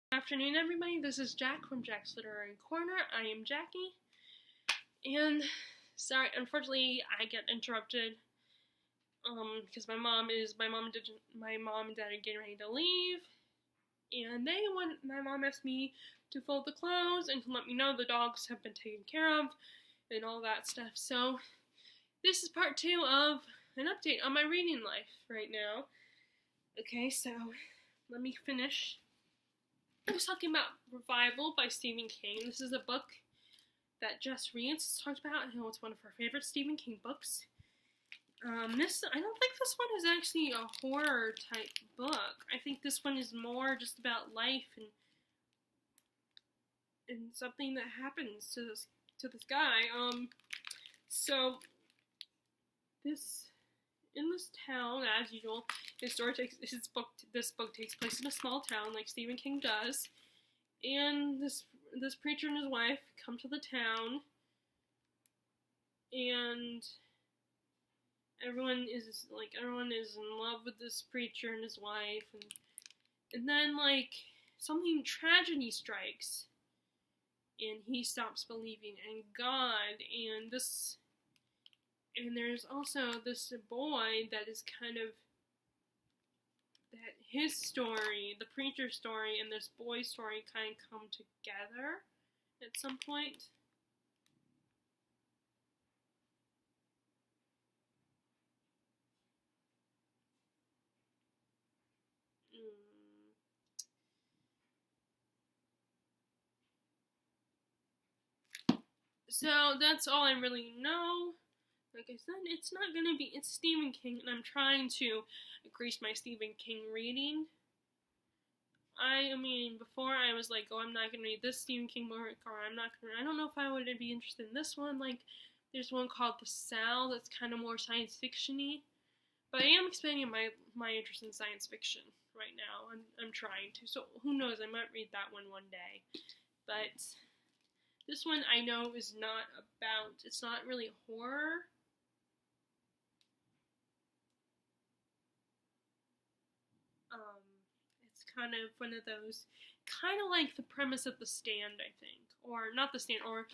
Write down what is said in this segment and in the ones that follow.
Good afternoon, everybody. This is Jack from Jack's Literary Corner. I am Jackie, and sorry, unfortunately, I get interrupted because my mom and dad are getting ready to leave, and my mom asked me to fold the clothes and to let me know the dogs have been taken care of and all that stuff. So this is part 2 of an update on my reading life right now. Okay, so let me finish. I was talking about Revival by Stephen King. This is a book that Jess Reeds talked about. I know it's one of her favorite Stephen King books. I don't think this one is actually a horror type book. I think this one is more just about life and something that happens to this guy. So in this town, as usual, this book takes place in a small town, like Stephen King does, and this preacher and his wife come to the town, and everyone is in love with this preacher and his wife, and then something tragedy strikes, and he stops believing in God, and there's also this boy that is that his story, the preacher's story, and this boy's story kind of come together at some point. So that's all I really know. Like I said, it's Stephen King, and I'm trying to increase my Stephen King reading. I mean, before I was like, oh, I'm not gonna read this Stephen King book, or I don't know if I would be interested in this one. Like, there's one called The Cell that's kind of more science fiction-y. But I am expanding my interest in science fiction right now. I'm trying to. So who knows? I might read that one day. But this one I know is it's not really horror. It's kind of one of those, kind of like the premise of The Stand, I think. Or not The Stand, or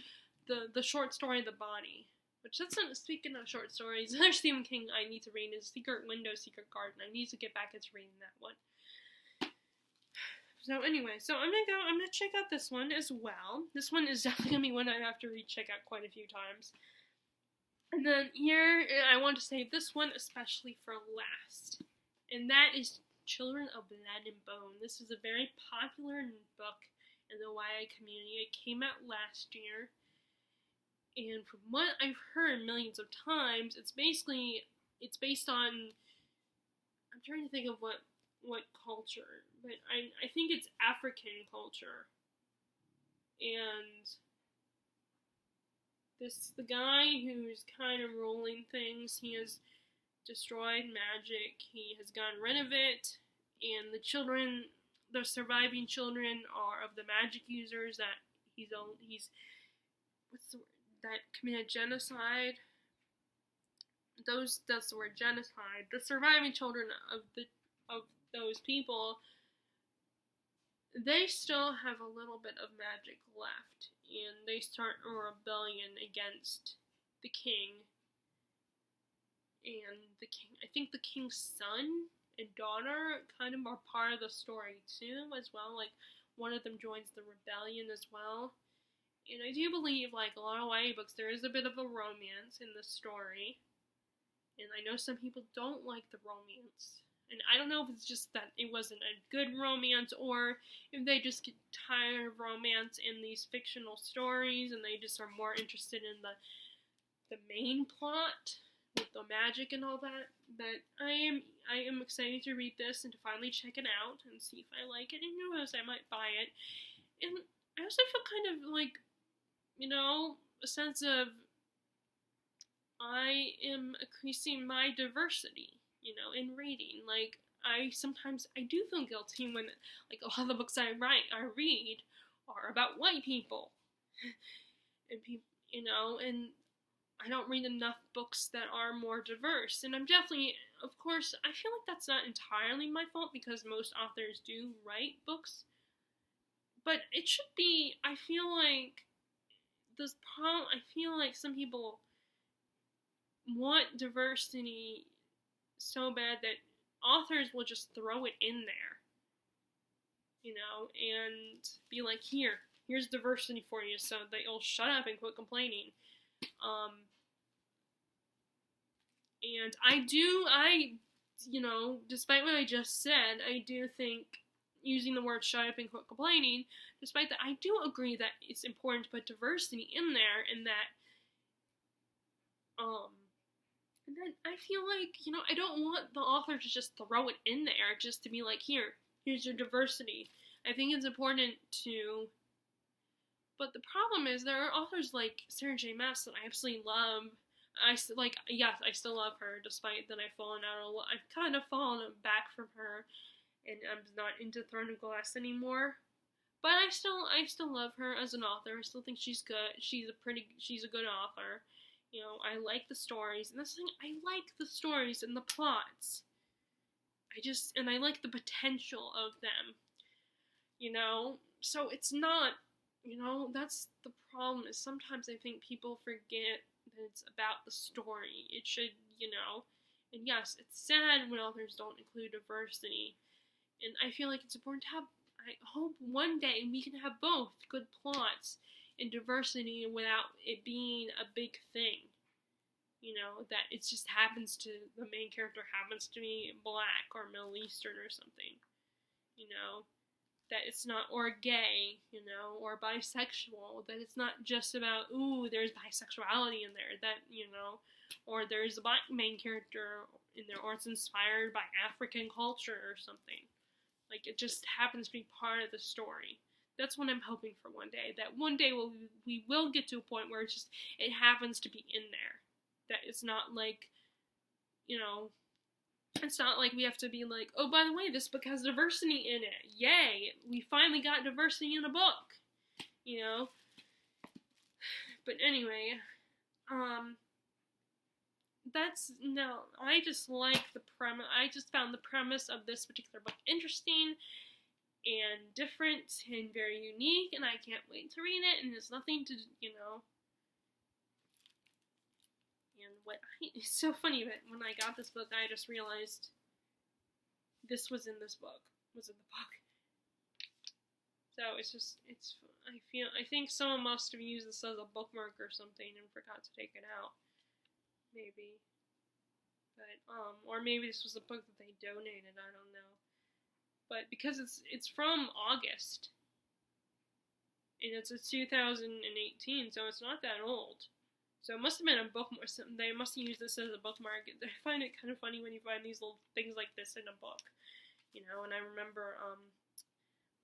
the short story The Body. Which, speaking of short stories, another Stephen King I need to read is Secret Window, Secret Garden. I need to get back into reading that one. So anyway, I'm gonna check out this one as well. This one is definitely gonna be one I have to check out quite a few times. And then here, I want to save this one especially for last. And that is Children of Blood and Bone. This is a very popular book in the YA community. It came out last year. And from what I've heard millions of times, it's based on, I'm trying to think of what culture, but I think it's African culture. And the guy who's kind of ruling things, he has destroyed magic, he has gotten rid of it, and the surviving children are of the magic users that that committed genocide. That's the word, genocide. The surviving children of those people, they still have a little bit of magic left, and they start a rebellion against the king. And I think the king's son and daughter kind of are part of the story too, as well. Like, one of them joins the rebellion as well. And I do believe, like a lot of YA books, there is a bit of a romance in the story. And I know some people don't like the romance. And I don't know if it's just that it wasn't a good romance, or if they just get tired of romance in these fictional stories and they just are more interested in the main plot with the magic and all that. But I am excited to read this and to finally check it out and see if I like it. And who knows, I might buy it. And I also feel kind of like, a sense of I am increasing my diversity, in reading. Like, I do feel guilty when, like, a lot of the books I read are about white people. And people, and I don't read enough books that are more diverse. And I'm definitely, of course, I feel like that's not entirely my fault, because most authors do write books but it should be, I feel like I feel like some people want diversity so bad that authors will just throw it in there, and be like, here's diversity for you, so that you'll shut up and quit complaining. And despite what I just said, I do think using the word shut up and quit complaining, despite that, I do agree that it's important to put diversity in there, and then I feel like, I don't want the author to just throw it in there just to be like, here's your diversity. I think it's important to, but the problem is there are authors like Sarah J. Maas that I absolutely love. I still love her, despite that I've fallen out a lot. I've kind of fallen back from her, and I'm not into Throne of Glass anymore. But I still love her as an author. I still think she's good. She's a good author. I like the stories, and that's the thing. I like the stories and the plots. And I like the potential of them. So it's not. That's the problem. Is sometimes I think people forget that it's about the story. It should, and yes, it's sad when authors don't include diversity. And I feel like it's important to have, I hope one day we can have both good plots and diversity without it being a big thing. That it just the main character happens to be black or Middle Eastern or something. That it's not, or gay, or bisexual, that it's not just about, ooh, there's bisexuality in there, that, or there's a black main character in there, or it's inspired by African culture or something. Like, it just happens to be part of the story. That's what I'm hoping for one day, that one day we will get to a point where it happens to be in there. That it's not like, it's not like we have to be like, oh, by the way, this book has diversity in it. Yay! We finally got diversity in a book. But anyway, I just like the premise. I just found the premise of this particular book interesting and different and very unique, and I can't wait to read it, and there's nothing to, and it's so funny that when I got this book, I just realized this was in this book, was in the book. So I think someone must have used this as a bookmark or something and forgot to take it out. Maybe. But, or maybe this was a book that they donated, I don't know. But because it's from August, and it's a 2018, so it's not that old. So it must have been a bookmark. They must have used this as a bookmark. I find it kind of funny when you find these little things like this in a book, And I remember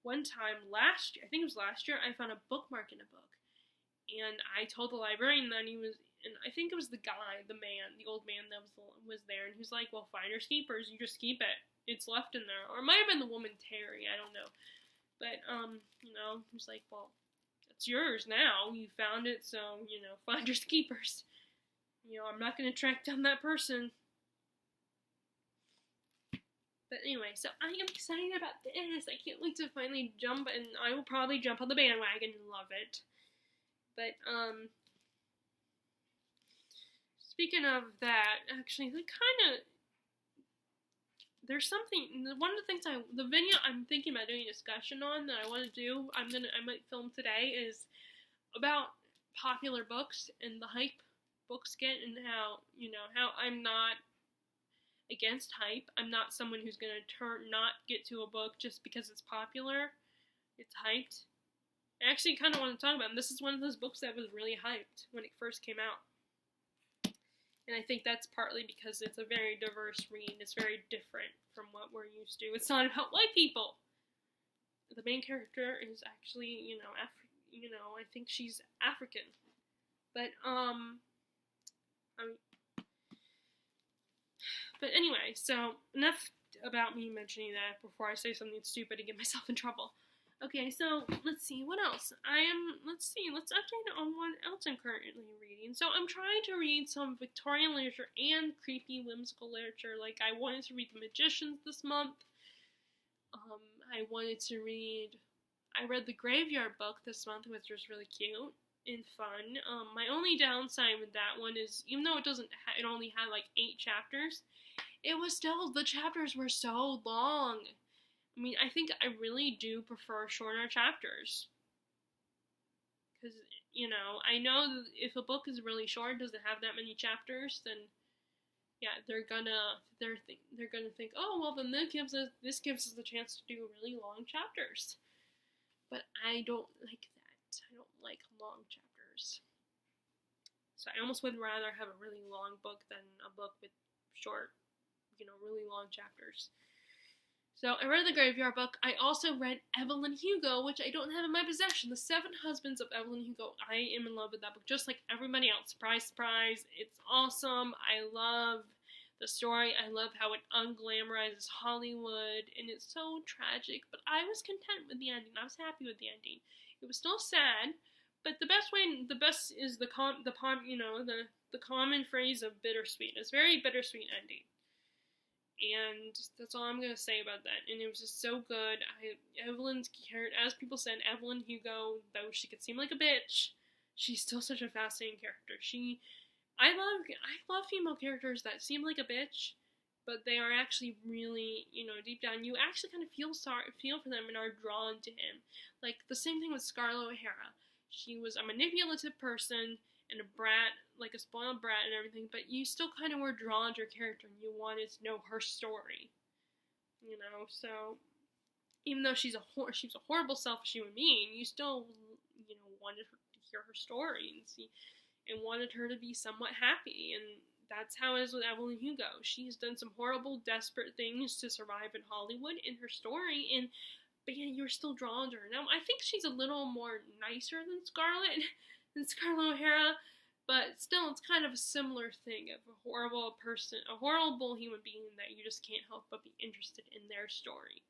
one time last year, I think it was last year, I found a bookmark in a book, and I told the librarian that and I think it was the guy, the old man that was there, and he was like, "Well, finders keepers. You just keep it. It's left in there." Or it might have been the woman Terry. I don't know, but he was like, "Well, it's yours now. You found it, so, finders keepers. I'm not going to track down that person." But anyway, so I am excited about this. I can't wait to finally jump, and I will probably jump on the bandwagon and love it. But, speaking of that, actually, there's something, one of the things the video I'm thinking about doing a discussion on that I want to do, I might film today, is about popular books and the hype books get, and how I'm not against hype. I'm not someone who's going to not get to a book just because it's popular. It's hyped. I actually kind of want to talk about it. This is one of those books that was really hyped when it first came out. And I think that's partly because it's a very diverse read. It's very different from what we're used to. It's not about white people. The main character is actually, I think she's African. But, but anyway, so enough about me mentioning that before I say something stupid and get myself in trouble. Okay, so let's see, what else? Let's update on what else I'm currently reading. So I'm trying to read some Victorian literature and creepy, whimsical literature. Like, I wanted to read The Magicians this month. I wanted to read I read the Graveyard Book this month, which was really cute and fun. My only downside with that one is, even though it only had like 8 chapters, it was still, the chapters were so long. I mean, I think I really do prefer shorter chapters. Because, I know that if a book is really short, doesn't have that many chapters, then yeah, they're gonna think, oh well, then this gives us the chance to do really long chapters. But I don't like that. I don't like long chapters. So I almost would rather have a really long book than a book with short, really long chapters. So I read the Graveyard Book. I also read Evelyn Hugo, which I don't have in my possession. The 7 Husbands of Evelyn Hugo. I am in love with that book, just like everybody else. Surprise, surprise. It's awesome. I love the story. I love how it unglamorizes Hollywood, and it's so tragic. But I was content with the ending. I was happy with the ending. It was still sad, but the best is the common phrase of bittersweet. It's a very bittersweet ending. And that's all I'm gonna say about that. And it was just so good. Evelyn's character, as people said, Evelyn Hugo, though she could seem like a bitch, she's still such a fascinating character. I love female characters that seem like a bitch, but they are actually really, deep down, you actually kind of feel for them and are drawn to him. Like the same thing with Scarlett O'Hara. She was a manipulative person and a brat, like a spoiled brat and everything, but you still kind of were drawn to her character and you wanted to know her story. So even though she's a horrible, selfish human being, you still, wanted to hear her story and wanted her to be somewhat happy. And that's how it is with Evelyn Hugo. She's done some horrible, desperate things to survive in Hollywood in her story, but yeah, you're still drawn to her. Now, I think she's a little more nicer than Scarlett O'Hara, but still, it's kind of a similar thing of a horrible human being that you just can't help but be interested in their story.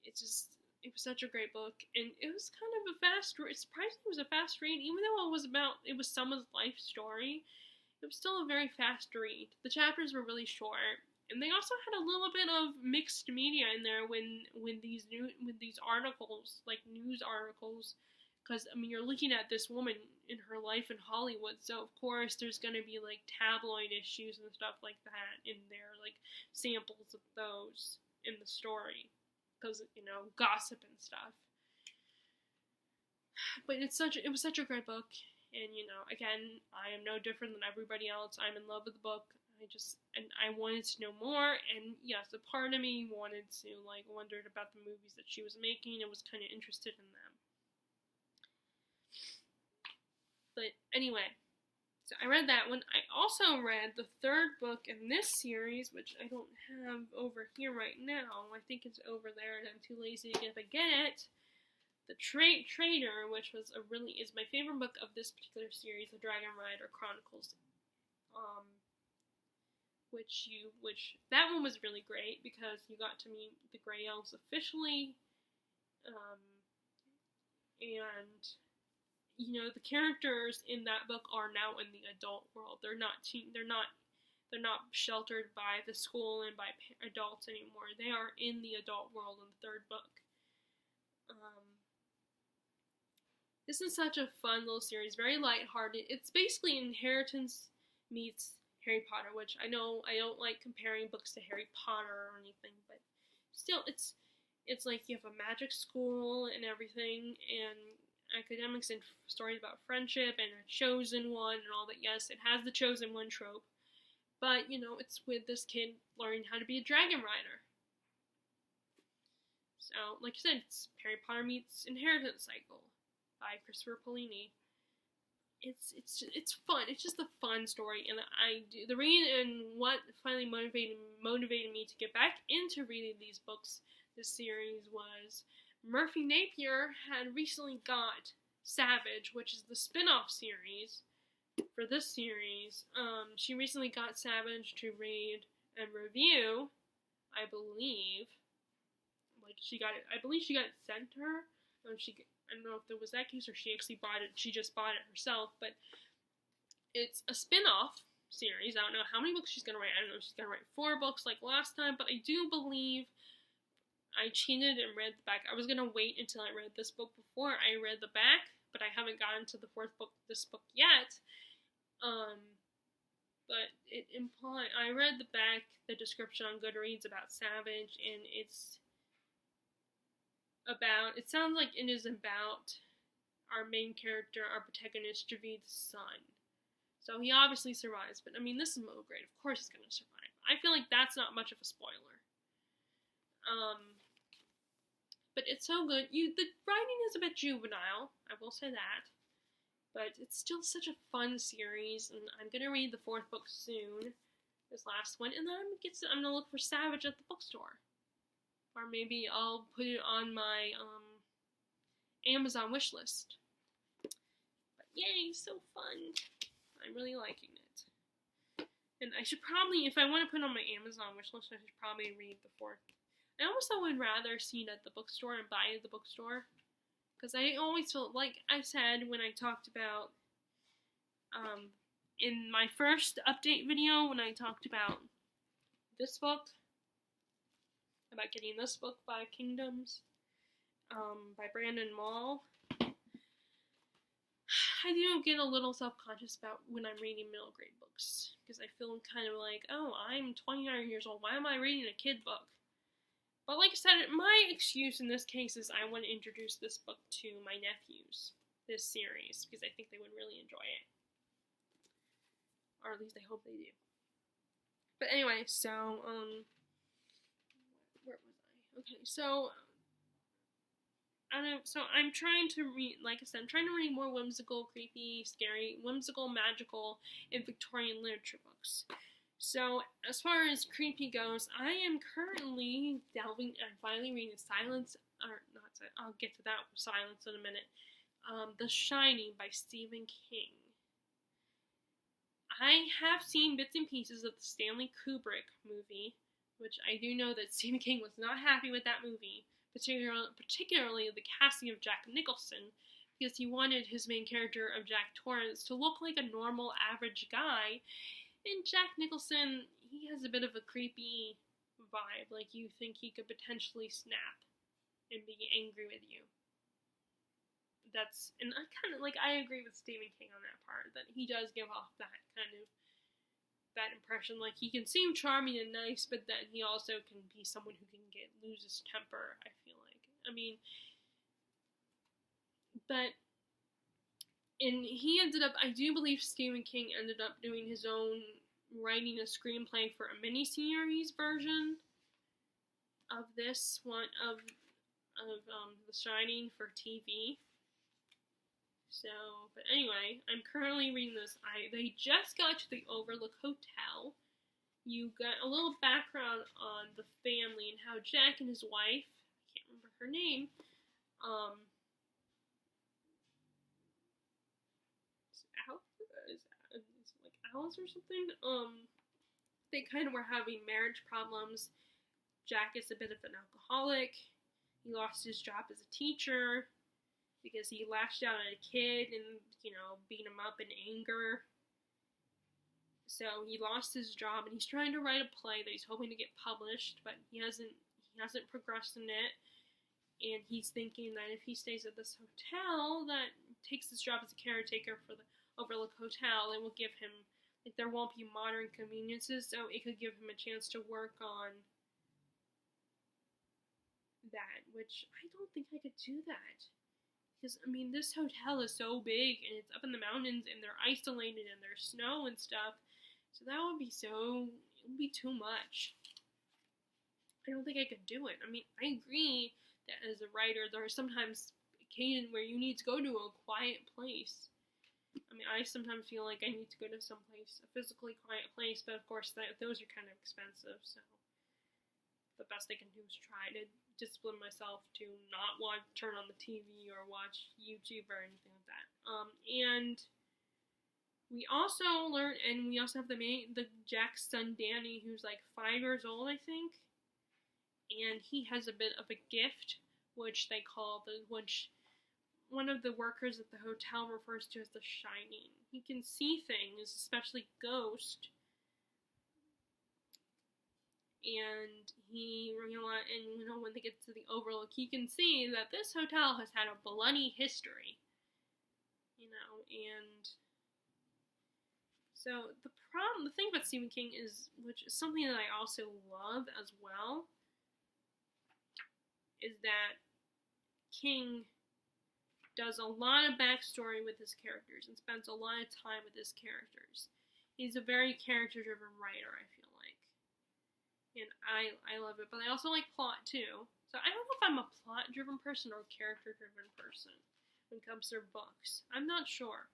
It was such a great book, and it was kind of surprisingly, it was a fast read, even though it was someone's life story. It was still a very fast read. The chapters were really short, and they also had a little bit of mixed media in there when these articles, like news articles, because you're looking at this woman in her life in Hollywood, so of course there's going to be like tabloid issues and stuff like that in there, like samples of those in the story, because gossip and stuff. But it was such a great book, and again, I am no different than everybody else. I'm in love with the book. I wanted to know more, and yes, a part of me wondered about the movies that she was making and was kind of interested in them. But anyway, so I read that one. I also read the 3rd book in this series, which I don't have over here right now. I think it's over there, and I'm too lazy to get it. The Traitor, which is my favorite book of this particular series, The Dragon Rider Chronicles. Which that one was really great because you got to meet the Grey Elves officially, and the characters in that book are now in the adult world. They're not sheltered by the school and by adults anymore. They are in the adult world in the 3rd book. This is such a fun little series, very lighthearted. It's basically Inheritance meets Harry Potter, which I know I don't like comparing books to Harry Potter or anything, but still, it's like you have a magic school and everything, and academics and stories about friendship and a chosen one and all that. Yes, it has the chosen one trope, but it's with this kid learning how to be a dragon rider. So, like I said, it's Harry Potter meets Inheritance Cycle by Christopher Paolini. It's fun. It's just a fun story, and the reason and what finally motivated me to get back into reading these books, this series, was Murphy Napier had recently got Savage, which is the spin-off series for this series. She recently got Savage to read and review, I believe. I believe she got it sent to her. I don't know if there was that case or she actually bought it. She just bought it herself, but it's a spin-off series. I don't know how many books she's going to write. I don't know if she's going to write 4 books like last time, but I do believe I cheated and read the back. I was gonna wait until I read this book before I read the back, but I haven't gotten to the fourth book, this book yet. But it implied, I read the back, the description on Goodreads about Savage, and it sounds like it is about our main character, our protagonist, Javid's son. So he obviously survives, but I mean, this is middle grade. Of course he's gonna survive. I feel like that's not much of a spoiler. But it's so good. The writing is a bit juvenile, I will say that. But it's still such a fun series, and I'm gonna read the fourth book soon, this last one, and then I'm gonna look for Savage at the bookstore. Or maybe I'll put it on my Amazon wish list. But yay, so fun. I'm really liking it. And I should probably, if I want to put it on my Amazon wish list, I should probably read the fourth. I almost would rather see it at the bookstore and buy it at the bookstore. Because I always feel, like I said when I talked about, in my first update video, when I talked about this book, about getting this book, Five Kingdoms, by Brandon Mall, I do get a little self-conscious about when I'm reading middle grade books, because I feel kind of like, oh, I'm 29 years old, why am I reading a kid book? But like I said, my excuse in this case is I want to introduce this book to my nephews, this series, because I think they would really enjoy it. Or at least I hope they do. But anyway, so, where was I? Okay, so I'm trying to read, like I said, I'm trying to read more whimsical, creepy, scary, whimsical, magical, and Victorian literature books. So, as far as creepy goes, I am currently I'm finally reading I'll get to that Silence in a minute. The Shining by Stephen King. I have seen bits and pieces of the Stanley Kubrick movie, which I do know that Stephen King was not happy with that movie, particularly the casting of Jack Nicholson, because he wanted his main character of Jack Torrance to look like a normal, average guy. And Jack Nicholson, he has a bit of a creepy vibe, like you think he could potentially snap and be angry with you. And I kind of, I agree with Stephen King on that part, that he does give off that kind of, that impression, like he can seem charming and nice, but then he also can be someone who can lose his temper, I feel like. I mean, and I do believe Stephen King ended up doing his own, writing a screenplay for a miniseries version of this one, of The Shining for TV. So, but anyway, I'm currently reading this. They just got to the Overlook Hotel. You got a little background on the family and how Jack and his wife, I can't remember her name, Alice or something, they kind of were having marriage problems. Jack is a bit of an alcoholic. He lost his job as a teacher because he lashed out at a kid and, beat him up in anger. So he lost his job, and he's trying to write a play that he's hoping to get published, but he hasn't progressed in it. And he's thinking that if he stays at this hotel that takes his job as a caretaker for the Overlook Hotel, it will give him, there won't be modern conveniences, so it could give him a chance to work on that, which I don't think I could do that. Because, I mean, this hotel is so big, and it's up in the mountains, and they're isolated, and there's snow and stuff, so that would be it would be too much. I don't think I could do it. I mean, I agree that as a writer, there are sometimes occasions where you need to go to a quiet place. I mean, I sometimes feel like I need to go to a physically quiet place, but of course those are kind of expensive, so the best I can do is try to discipline myself to not turn on the TV or watch YouTube or anything like that. And we also have the Jack's son Danny, who's like 5 years old, I think, and he has a bit of a gift, which they call which one of the workers at the hotel refers to as the Shining. He can see things, especially ghosts. and he realized, and when they get to the Overlook, he can see that this hotel has had a bloody history, and so the thing about Stephen King is, which is something that I also love as well, is that King does a lot of backstory with his characters and spends a lot of time with his characters. He's a very character-driven writer, I feel like. And I love it, but I also like plot too. So I don't know if I'm a plot-driven person or a character-driven person when it comes to books. I'm not sure.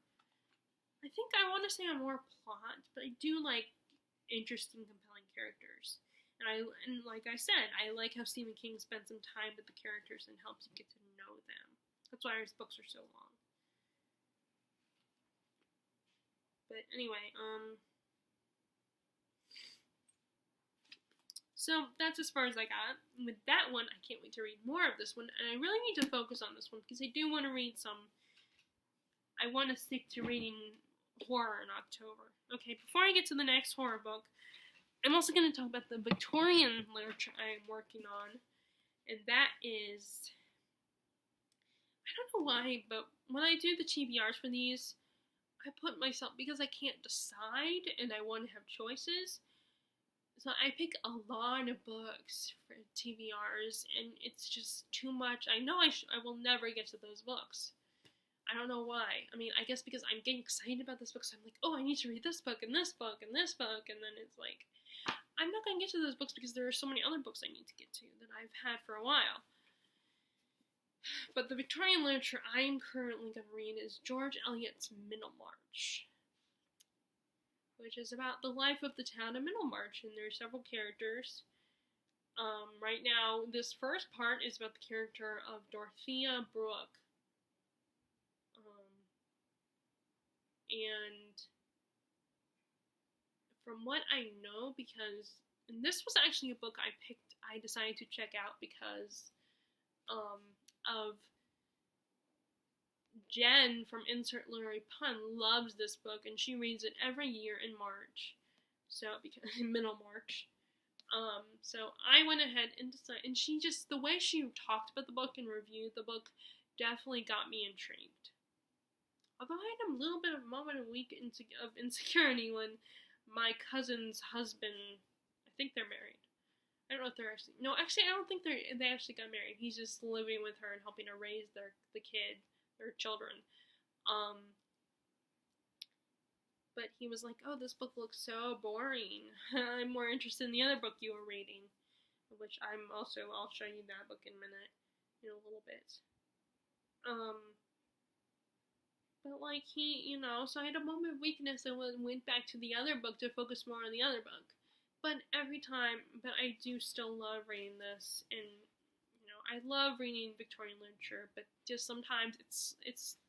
I think I want to say I'm more plot, but I do like interesting, compelling characters. And like I said, I like how Stephen King spends some time with the characters and helps you get to know them. That's why his books are so long. But anyway, so that's as far as I got. With that one, I can't wait to read more of this one, and I really need to focus on this one because I do want to read some. I want to stick to reading horror in October. Okay, before I get to the next horror book, I'm also going to talk about the Victorian literature I'm working on, and that is, I don't know why, but when I do the TBRs for these, I put myself, because I can't decide and I want to have choices, so I pick a lot of books for TBRs, and it's just too much. I know I will never get to those books. I don't know why. I mean, I guess because I'm getting excited about this book, so I'm like, oh, I need to read this book, and this book, and this book, and then it's like, I'm not going to get to those books because there are so many other books I need to get to that I've had for a while. But the Victorian literature I'm currently going to read is George Eliot's Middlemarch, which is about the life of the town of Middlemarch, and there are several characters. Right now, this first part is about the character of Dorothea Brooke. And from what I know, and this was actually a book I decided to check out because of Jen from Insert Literary Pun loves this book, and she reads it every year in March. So, because in Middlemarch. So I went ahead and decided, and the way she talked about the book and reviewed the book definitely got me intrigued. Although I had a little bit of a moment of insecurity when my cousin's husband, I think they're married. I don't know if they're actually, no, actually I don't think they actually got married. He's just living with her and helping her raise their children. But he was like, oh, this book looks so boring. I'm more interested in the other book you were reading, which I'll show you that book in a minute, in a little bit. But like so I had a moment of weakness and went back to the other book to focus more on the other book. But I do still love reading this, and I love reading Victorian literature, but just sometimes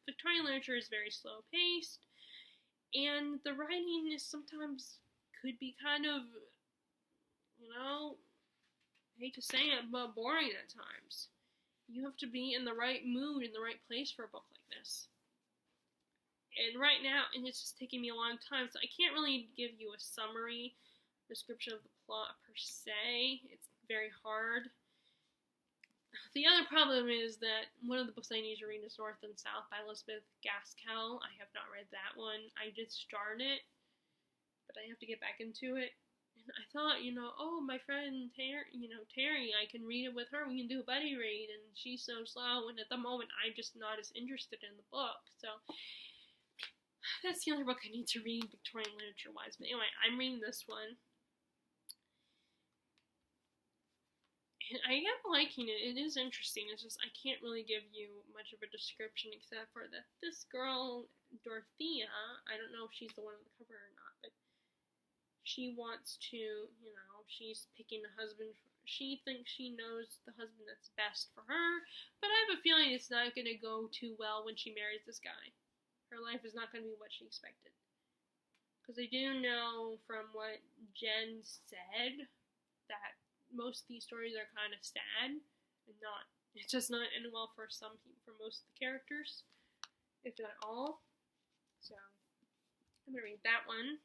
Victorian literature is very slow paced, and the writing is sometimes could be kind of, I hate to say it, but boring at times. You have to be in the right mood, in the right place for a book like this. And right now, and it's just taking me a long time, so I can't really give you a summary description of the plot per se. It's very hard. The other problem is that one of the books I need to read is North and South by Elizabeth Gaskell. I have not read that one. I did start it, but I have to get back into it. And I thought, my friend Terry, I can read it with her. We can do a buddy read, and she's so slow. And at the moment, I'm just not as interested in the book. So that's the other book I need to read, Victorian literature-wise. But anyway, I'm reading this one. And I am liking it. It is interesting. It's just I can't really give you much of a description except for that this girl, Dorothea, I don't know if she's the one on the cover or not, but she wants to, she's picking a husband. She thinks she knows the husband that's best for her, but I have a feeling it's not going to go too well when she marries this guy. Her life is not going to be what she expected. Because I do know from what Jen said that most of these stories are kind of sad and it's just not ending well for most of the characters, if not all. So I'm going to read that one.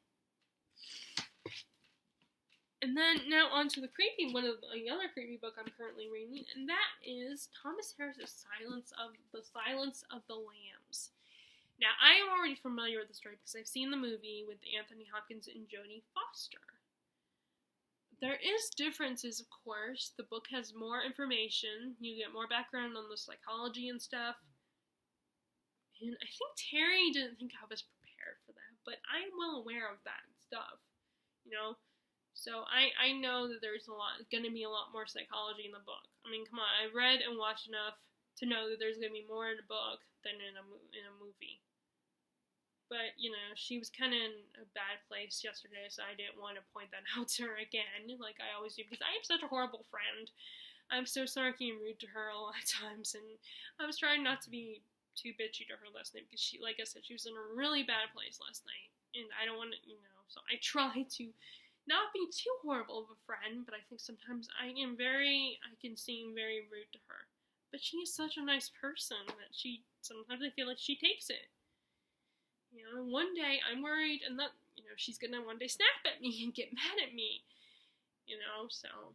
And then now on to the other creepy book I'm currently reading, and that is Thomas Harris's Silence of the Lambs. Now I am already familiar with the story because I've seen the movie with Anthony Hopkins and Jodie Foster. There is differences, of course. The book has more information. You get more background on the psychology and stuff. And I think Terry didn't think I was prepared for that, but I'm well aware of that stuff, you know. So I know that there's going to be a lot more psychology in the book. I mean, come on, I've read and watched enough to know that there's going to be more in a book than in a movie. But, you know, she was kind of in a bad place yesterday, so I didn't want to point that out to her again, like I always do, because I am such a horrible friend. I'm so snarky and rude to her a lot of times, and I was trying not to be too bitchy to her last night, because she, like I said, she was in a really bad place last night, and I don't want to, you know, so I try to not be too horrible of a friend, but I think sometimes I can seem very rude to her. But she is such a nice person that sometimes I feel like she takes it. You know, and one day I'm worried and that, you know, she's gonna one day snap at me and get mad at me. You know, so.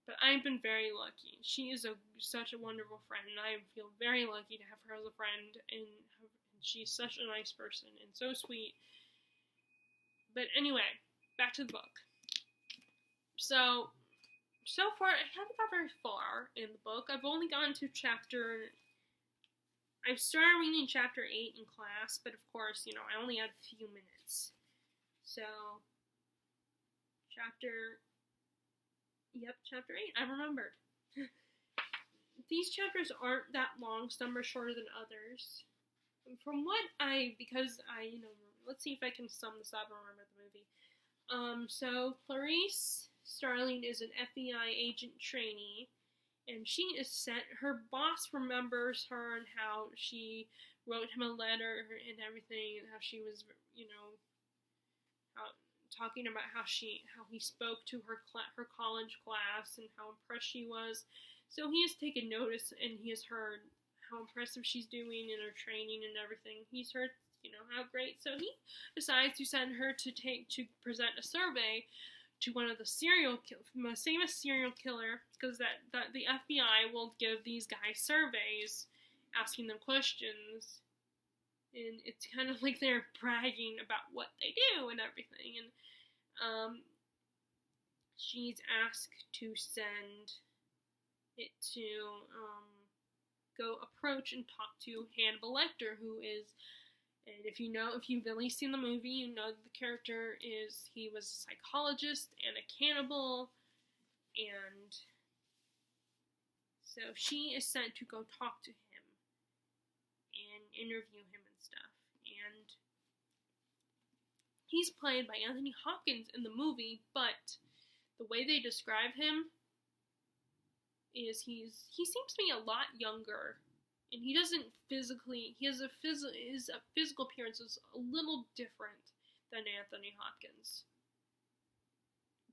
But I've been very lucky. She is such a wonderful friend, and I feel very lucky to have her as a friend, and she's such a nice person and so sweet. But anyway, back to the book. So far, I haven't got very far in the book. I've only gotten to I've started reading chapter 8 in class, but of course, you know, I only had a few minutes. So, chapter 8, I remembered. These chapters aren't that long, some are shorter than others. From because I, you know, let's see if I can sum this up and remember the movie. So Clarice Starling is an FBI agent trainee, and she is sent, her boss remembers her and how she wrote him a letter and everything, and how she was, you know, talking about how he spoke to her college class and how impressed she was. So he has taken notice, and he has heard how impressive she's doing in her training and everything. He's heard, you know, how great. So he decides to send her to present a survey to one of the most famous serial killer, because that the FBI will give these guys surveys, asking them questions, and it's kind of like they're bragging about what they do and everything. And she's asked to send it to go approach and talk to Hannibal Lecter, who is, and if you've really seen the movie, you know the character he was a psychologist and a cannibal, and so she is sent to go talk to him and interview him and stuff. And he's played by Anthony Hopkins in the movie, but the way they describe him is he seems to be a lot younger. And he doesn't physically, his physical appearance is a little different than Anthony Hopkins.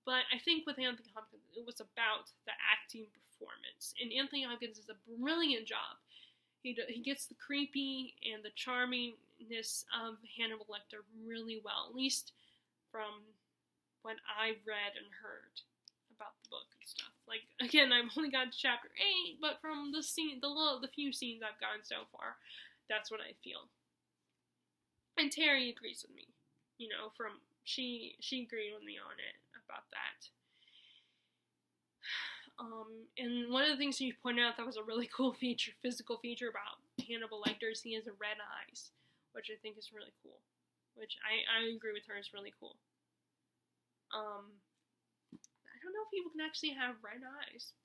But I think with Anthony Hopkins, it was about the acting performance. And Anthony Hopkins does a brilliant job. He gets the creepy and the charmingness of Hannibal Lecter really well, at least from what I've read and heard about the book and stuff. Like, again, I've only gotten to chapter 8, but from the few scenes I've gotten so far, that's what I feel. And Terry agrees with me. You know, she agreed with me on it about that. And one of the things you pointed out that was a really cool physical feature about Hannibal Lecter is he has red eyes, which I think is really cool. Which I agree with her is really cool. I don't know if people can actually have red eyes.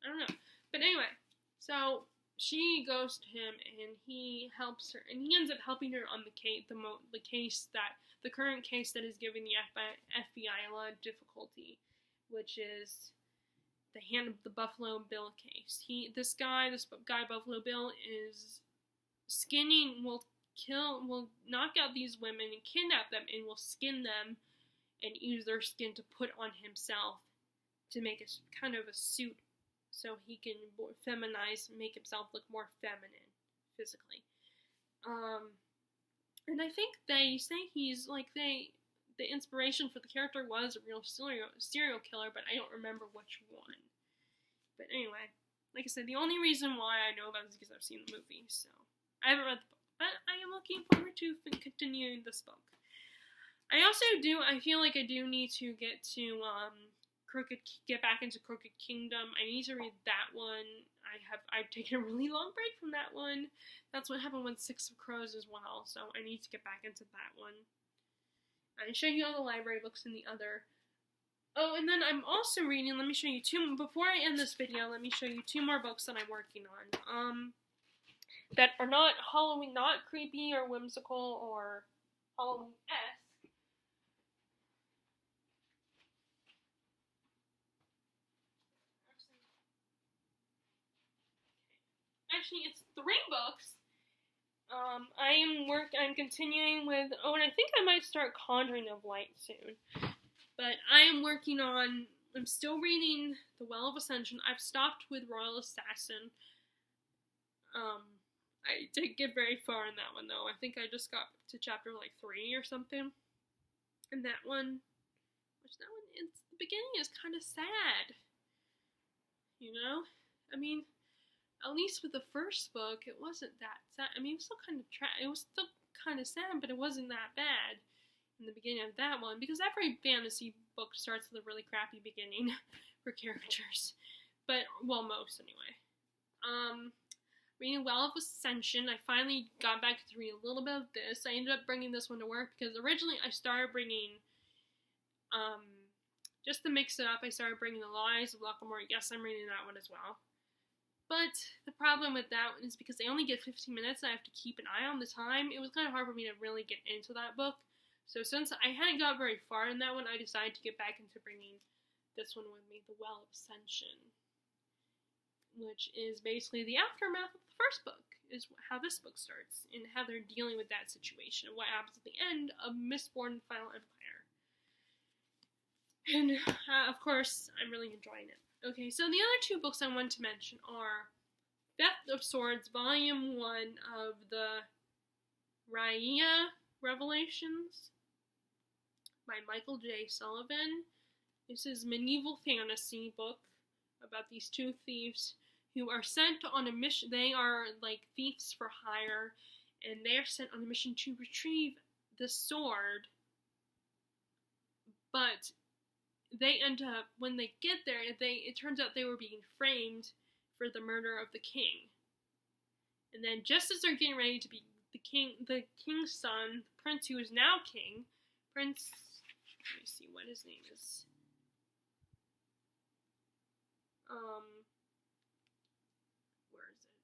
I don't know. But anyway, so she goes to him and he helps her, and he ends up helping her on the current case that is giving the FBI a lot of difficulty, which is the Buffalo Bill case. This guy Buffalo Bill is will knock out these women and kidnap them, and will skin them and use their skin to put on himself to make a kind of a suit so he can make himself look more feminine physically. And I think they say he's like, they the inspiration for the character was a real serial killer, but I don't remember which one. But anyway, like I said, the only reason why I know about it is because I've seen the movie, so I haven't read the book, but I am looking forward to continuing this book. I feel like I do need to get back into Crooked Kingdom. I need to read that one. I've taken a really long break from that one. That's what happened with Six of Crows as well, so I need to get back into that one. I show you all the library books in the other. Oh, and then I'm also reading, let me show you two, before I end this video, let me show you two more books that I'm working on. That are not Halloween, not creepy or whimsical or Halloween-esque. Actually, it's 3 books. I'm continuing with, and I think I might start Conjuring of Light soon. But I'm still reading The Well of Ascension. I've stopped with Royal Assassin. I didn't get very far in that one, though. I think I just got to chapter, 3 or something. And that one, the beginning is kind of sad. You know? I mean, at least with the first book, it wasn't that sad. I mean, it was still kind of sad, but it wasn't that bad in the beginning of that one, because every fantasy book starts with a really crappy beginning for characters. But, well, most anyway. Reading Well of Ascension, I finally got back to read a little bit of this. I ended up bringing this one to work because originally I started bringing, just to mix it up, I started bringing The Lies of Lockamore. Yes, I'm reading that one as well. But the problem with that one is because they only get 15 minutes, I have to keep an eye on the time. It was kind of hard for me to really get into that book. So since I hadn't got very far in that one, I decided to get back into bringing this one with me, The Well of Ascension, which is basically the aftermath of the first book, is how this book starts, and how they're dealing with that situation, and what happens at the end of Mistborn Final Empire. And, of course, I'm really enjoying it. Okay, so the other 2 books I want to mention are Theft of Swords, Volume 1 of the Raya Revelations by Michael J. Sullivan. This is a medieval fantasy book about these 2 thieves who are sent on a mission. They are like thieves for hire, and they are sent on a mission to retrieve the sword, but they end up, when they get there, it turns out they were being framed for the murder of the king. And then just as they're getting ready to be the king's son, the prince who is now king, let me see what his name is. Where is it?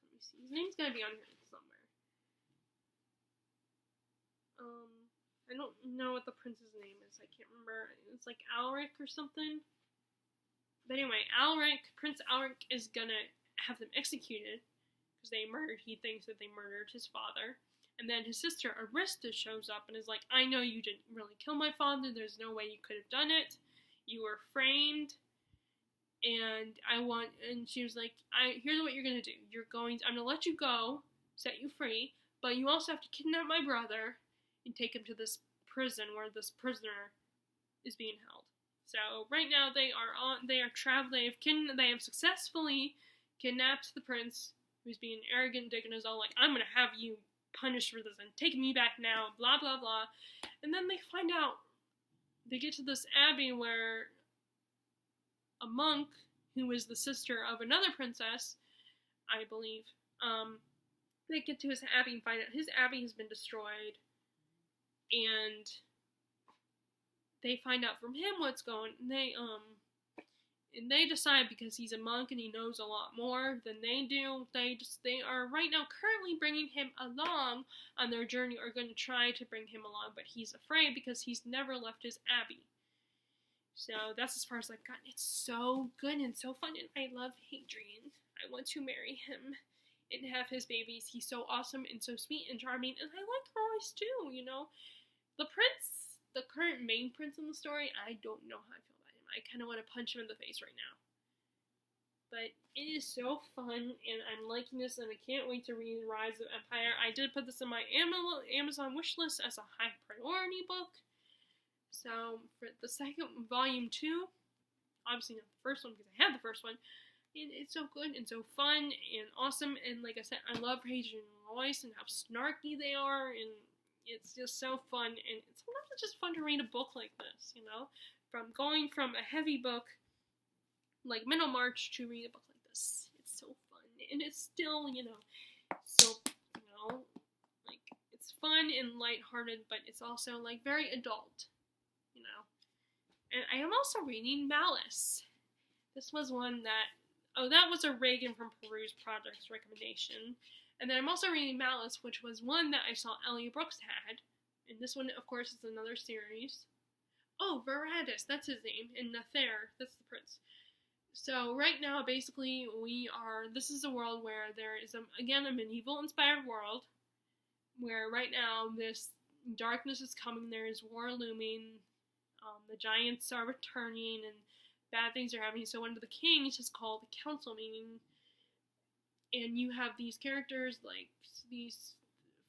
Let me see. His name's gotta be on here somewhere. I don't know what the prince's name is. I can't remember. It's like Alric or something. But anyway, Prince Alric is gonna have them executed because he thinks that they murdered his father. And then his sister Arista shows up and is like, I know you didn't really kill my father. There's no way you could have done it. You were framed. And she was like, here's what you're gonna do. I'm gonna let you go, set you free, but you also have to kidnap my brother and take him to this prison where this prisoner is being held. So right now they have successfully kidnapped the prince, who's being arrogant, dick, and is all like, I'm gonna have you punished for this and take me back now, blah blah blah. And then they get to this abbey where a monk, who is the sister of another princess, I believe, they get to his abbey and find out his abbey has been destroyed, and they find out from him what's going on. And they decide, because he's a monk and he knows a lot more than they do, they are right now currently bringing him along on their journey, or going to try to bring him along, but he's afraid because he's never left his abbey. So that's as far as I've gotten. It's so good and so fun, and I love Hadrian. I want to marry him and have his babies. He's so awesome and so sweet and charming, and I like Royce too, you know. The current main prince in the story, I don't know how I feel about him. I kind of want to punch him in the face right now. But it is so fun, and I'm liking this, and I can't wait to read Rise of Empire. I did put this in my Amazon wishlist as a high priority book, So for the second volume 2, obviously not the first one because I had the first one, and it's so good and so fun and awesome. And like I said, I love Paige and Royce and how snarky they are, and it's just so fun. And sometimes it's just fun to read a book like this, from going from a heavy book like Middlemarch to read a book like this. It's so fun, and it's still, still, like it's fun and lighthearted, but it's also like very adult, And I am also reading Malice. This was one that was a Reagan from Peru's Project's recommendation. And then I'm also reading Malice, which was one that I saw Ellie Brooks had. And this one, of course, is another series. Oh, Veradus, that's his name. And Nathair, that's the prince. So right now, basically, this is a world where there is, again, a medieval-inspired world. Where right now, this darkness is coming, there is war looming. The giants are returning, and bad things are happening. So one of the kings has called a council meeting, and you have these characters, like these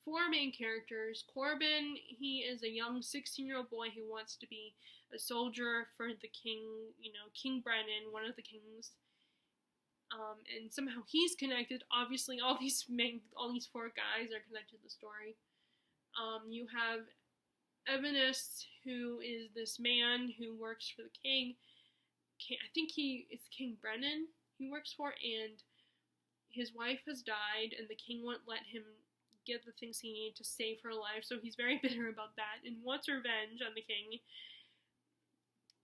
4 main characters. Corbin, he is a young 16-year-old boy who wants to be a soldier for the king, King Brennan, one of the kings. And somehow he's connected. Obviously, all these 4 guys are connected to the story. You have Evanus, who is this man who works for the king. I think it's King Brennan he works for, and his wife has died, and the king won't let him get the things he needs to save her life, so he's very bitter about that and wants revenge on the king.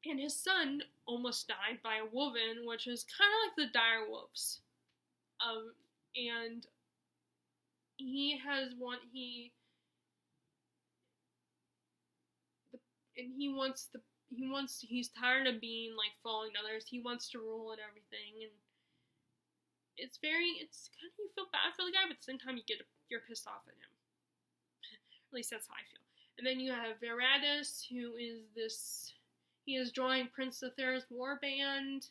And his son almost died by a woman, which is kind of like the dire wolves. And he's tired of being like following others. He wants to rule and everything, and it's kind of, you feel bad for the guy, but at the same time you're pissed off at him. At least that's how I feel. And then you have Veradus, who he is joined Prince Nathair's war band.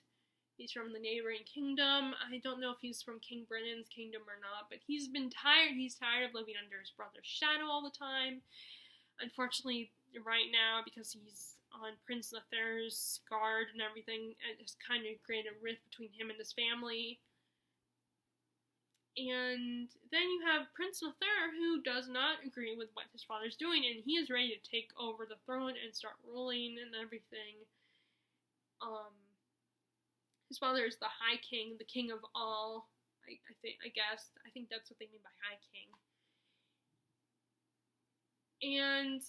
He's from the neighboring kingdom. I don't know if he's from King Brennan's kingdom or not, but he's tired of living under his brother's shadow all the time. Unfortunately, right now, because he's on Prince Nathair's guard and everything, it has kind of created a rift between him and his family. And then you have Prince Nathair, who does not agree with what his father's doing, and he is ready to take over the throne and start ruling and everything. His father is the High King, the King of all, I think that's what they mean by High King. And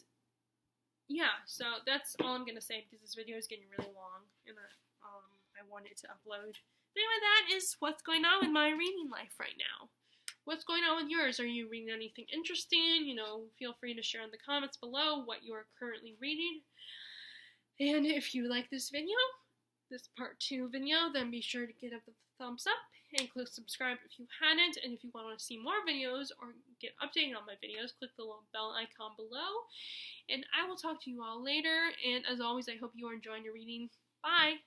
yeah, so that's all I'm gonna say because this video is getting really long, and I wanted to upload. But anyway, that is what's going on with my reading life right now. What's going on with yours? Are you reading anything interesting? Feel free to share in the comments below what you are currently reading. And if you like this video, this part 2 video, then be sure to give it a thumbs up and click subscribe if you hadn't. And if you want to see more videos or get updated on my videos, click the little bell icon below. And I will talk to you all later. And as always, I hope you are enjoying your reading. Bye!